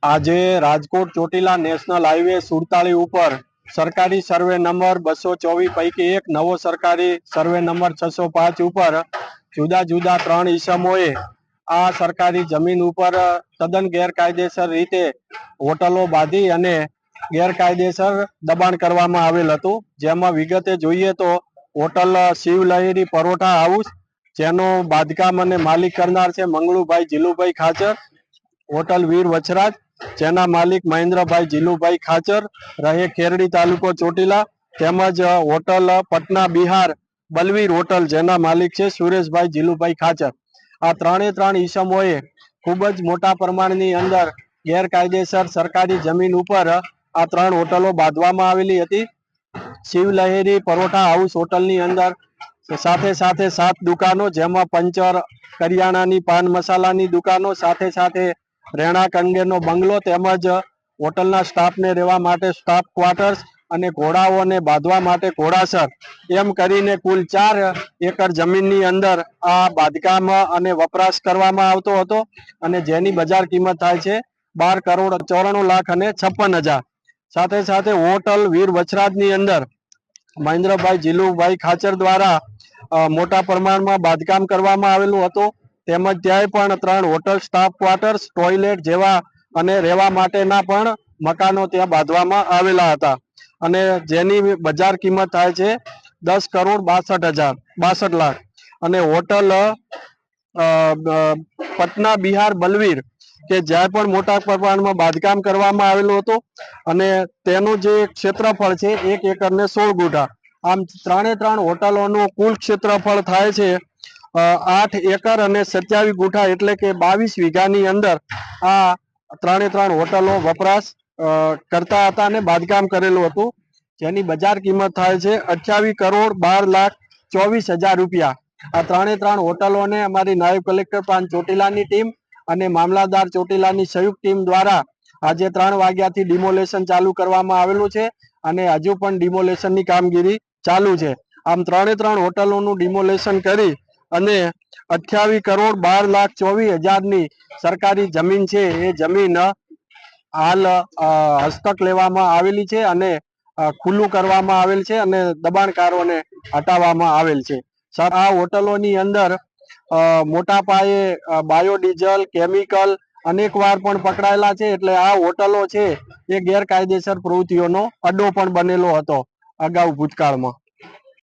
આજે Rajkot Chotila national highway 47 ઉપર સરકારી સર્વે નંબર 224 પૈકી એક નવો સરકારી સર્વે નંબર 605 ઉપર જુદા જુદા 3 ઈસમોએ આ સરકારી જમીન ઉપર તદ્દન ગેરકાયદેસર રીતે હોટલો બાંધી અને ગેરકાયદેસર દબાણ કરવામાં આવેલ હતું। જેમાં વિગતે જોઈએ તો હોટલ શિવ લહેરી પરોઠા હાઉસ, જેનો બાંધકામ અને માલિક કરનાર છે મંગળુભાઈ જીલુભાઈ ખાચર। હોટલ વીર વછરાજ, જેના માલિક મહેન્દ્રભાઈ જીલુભાઈ ખાચર, રહે ખેરડી તાલુકો ચોટીલા। તેમજ હોટલ પટના બિહાર બલવીર હોટલ, જેના માલિક છે સુરેશભાઈ જીલુભાઈ ખાચર। આ ત્રણે ત્રણ ઈસમોએ ખૂબ જ મોટા પ્રમાણની અંદર ગેરકાયદેસર સરકારી જમીન ઉપર આ 3 હોટલો બાંધવામાં આવેલી હતી। શિવ લહેરી પરોઠા હાઉસ હોટલની અંદર સાથે સાથે 7 દુકાનો, જેમાં પંચર, કરિયાણાની, પાન મસાલાની દુકાનો, સાથે સાથે રહેણાંક અંગેનો બંગલો, તેમજ હોટલના સ્ટાફને રહેવા માટે સ્ટાફ ક્વાર્ટર્સ અને ઘોડાઓને બાંધવા માટે ઘોડાસર, એમ કરીને કુલ 4 એકર જમીનની અંદર આ બાંધકામ અને વપરાશ કરવામાં આવતો હતો અને જેની બજાર કિંમત થાય છે 12,94,56,000। સાથે સાથે હોટલ વીર વછરાજની અંદર મહેન્દ્રભાઈ જીલુભાઈ ખાચર દ્વારા મોટા પ્રમાણમાં બાંધકામ કરવામાં આવેલું હતું। તેમજ ત્યાંય પણ 3 હોટલ સ્ટાફ ક્વાર્ટર્સ, ટોયલેટ જેવા અને રહેવા માટેના પણ મકાનો ત્યાં બાંધવામાં આવેલા હતા અને જેની બજાર કિંમત થાય છે 10,62,00,000। અને હોટલ પટના બિહાર બલવીર, કે જ્યાં પણ મોટા પ્રમાણમાં બાંધકામ કરવામાં આવેલું હતું અને તેનું જે ક્ષેત્રફળ છે 1 એકર ને 16 ગુંઠા। આમ 3 હોટલોનું કુલ ક્ષેત્રફળ થાય છે 8 એકર અને 27 ગુંઠા, એટલે કે 22 વીઘાની અંદર આ 3 હોટલો વપરાશ કરતા હતા અને બાંધકામ કરેલું હતું, જેની બજાર કિંમત થાય છે 28,12,24,000 રૂપિયા। આ 3 હોટલોને અમારી નાયબ કલેક્ટર પ્રાંત ચોટીલાની ટીમ અને મામલાદાર ચોટીલાની સંયુક્ત ટીમ દ્વારા આજે 3 વાગ્યાથી ડિમોલેશન ચાલુ કરવામાં આવેલું છે અને હજુ પણ ડિમોલેશનની કામગીરી ચાલુ છે। આમ 3 હોટલોનું ડિમોલેશન કરી અને 28,12,24,000ની સરકારી જમીન છે એ જમીન હાલ હસ્તક લેવામાં આવેલી છે અને ખુલ્લું કરવામાં આવેલ છે અને દબાણકારોને હટાવવામાં આવેલ છે। આ હોટલોની અંદર મોટા પાયે બાયોડીઝલ, કેમિકલ અનેકવાર પણ પકડાયેલા છે, એટલે આ હોટલો છે એ ગેરકાયદેસર પ્રવૃત્તિઓનો અડ્ડો પણ બનેલો હતો અગાઉ ભૂતકાળમાં।